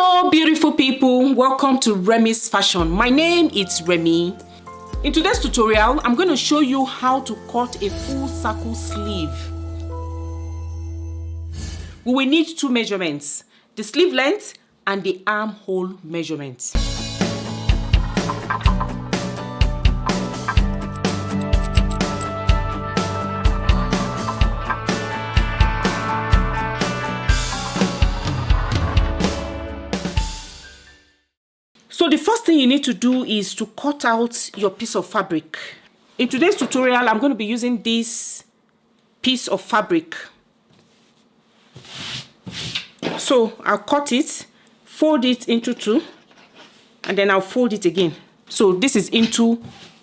Hello beautiful people, welcome to Remi's Fashion. My name is Remi. In today's tutorial, I'm going to show you how to cut a full circle sleeve. We will need two measurements, the sleeve length and the armhole measurement. So the first thing you need to do is to cut out your piece of fabric. In today's tutorial, I'm going to be using this piece of fabric. So I'll cut it, fold it into two, and then I'll fold it again. So this is into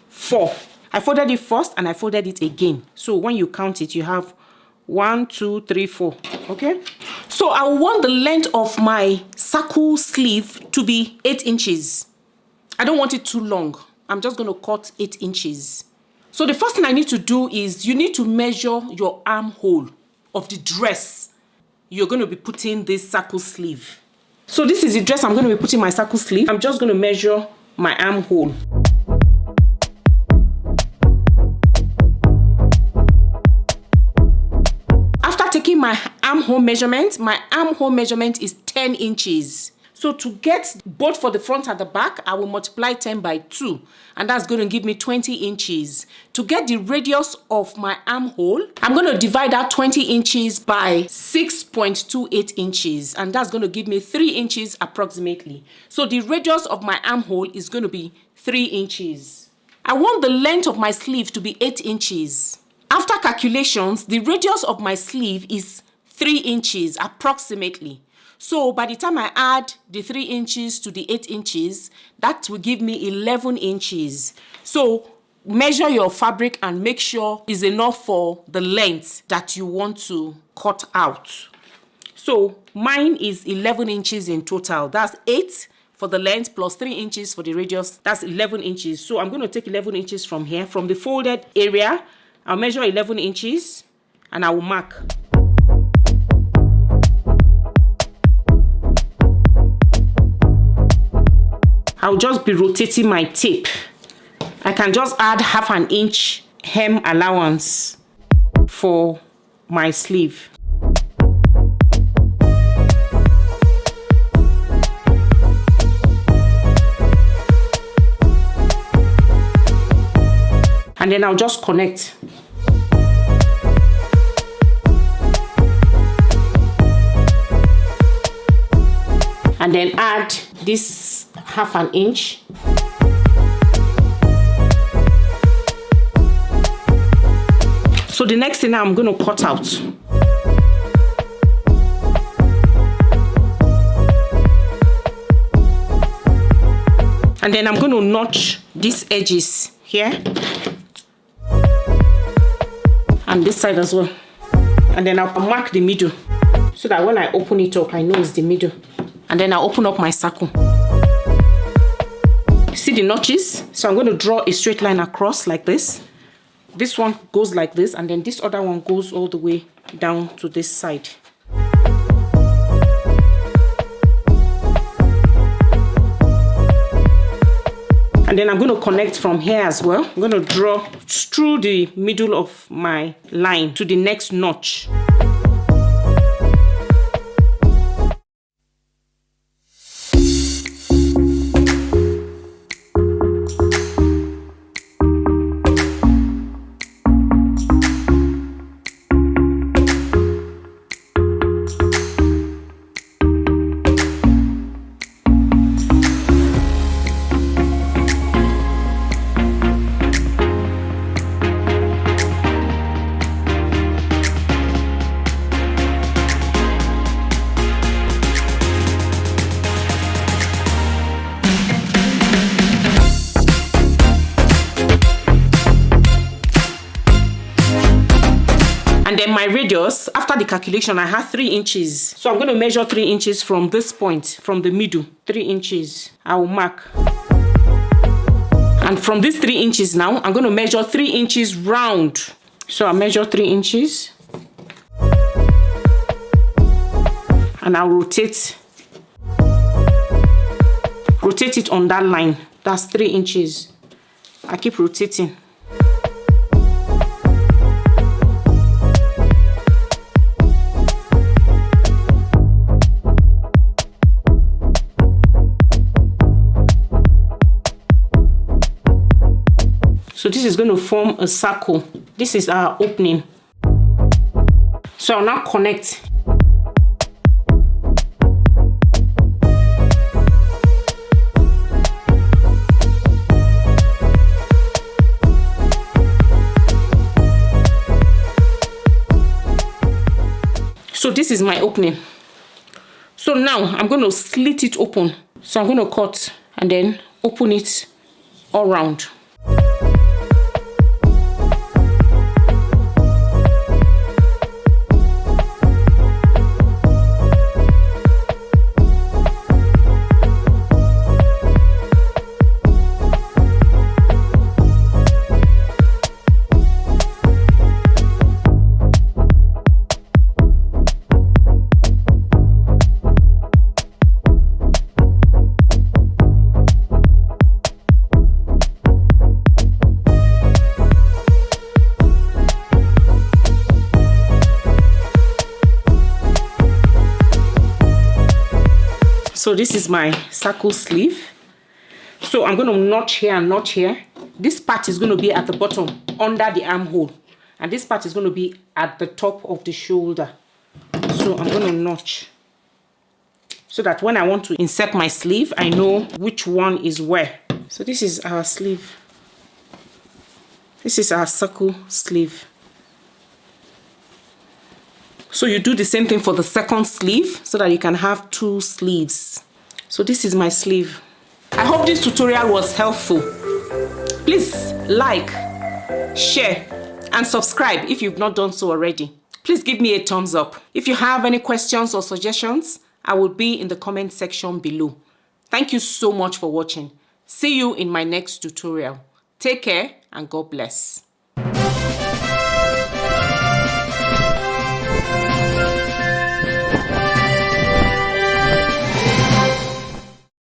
4. I folded it first and I folded it again. So when you count it, you have 1, 2, 3, 4. Okay? So I want the length of my circle sleeve to be 8 inches. I don't want it too long. I'm just going to cut 8 inches. So the first thing I need to do is you need to measure your armhole of the dress you're going to be putting this circle sleeve. So this is the dress I'm going to be putting my circle sleeve. I'm just going to measure my armhole. Taking my armhole measurement is 10 inches. So to get both for the front and the back, I will multiply 10 by 2, and that's going to give me 20 inches. To get the radius of my armhole, I'm going to divide that 20 inches by 6.28 inches, and that's going to give me 3 inches approximately. So the radius of my armhole is going to be 3 inches. I want the length of my sleeve to be 8 inches. After calculations, the radius of my sleeve is 3 inches approximately. So by the time I add the 3 inches to the 8 inches, that will give me 11 inches. So measure your fabric and make sure it's enough for the length that you want to cut out. So mine is 11 inches in total. That's 8 for the length plus 3 inches for the radius. That's 11 inches. So I'm going to take 11 inches from here, from the folded area. I'll measure 11 inches and I will mark. I'll just be rotating my tape. I can just add half an inch hem allowance for my sleeve. And then I'll just connect. And then add this half an inch. So the next thing I'm going to cut out. And then I'm going to notch these edges here. And this side as well. And then I'll mark the middle so that when I open it up, I know it's the middle. And then I'll open up my circle. See the notches? So I'm going to draw a straight line across like this. This one goes like this, and then this other one goes all the way down to this side. And then I'm going to connect from here as well. I'm going to draw through the middle of my line to the next notch. And then my radius, after the calculation, I had 3 inches. So I'm going to measure 3 inches from this point, from the middle. 3 inches. I will mark. And from these 3 inches now, I'm going to measure 3 inches round. So I measure 3 inches. And I'll rotate rotate it on that line. That's 3 inches. I keep rotating. So this is going to form a circle. This is our opening. So I'll now connect. So this is my opening. So now I'm going to slit it open. So I'm going to cut and then open it all round. So this is my circle sleeve. So I'm going to notch here and notch here. This part is going to be at the bottom under the armhole, and this part is going to be at the top of the shoulder. So I'm going to notch so that when I want to insert my sleeve, I know which one is where. So this is our sleeve. This is our circle sleeve. So you do the same thing for the second sleeve so that you can have 2 sleeves. So this is my sleeve. I hope this tutorial was helpful. Please like, share, and subscribe if you've not done so already. Please give me a thumbs up. If you have any questions or suggestions, I will be in the comment section below. Thank you so much for watching. See you in my next tutorial. Take care and God bless.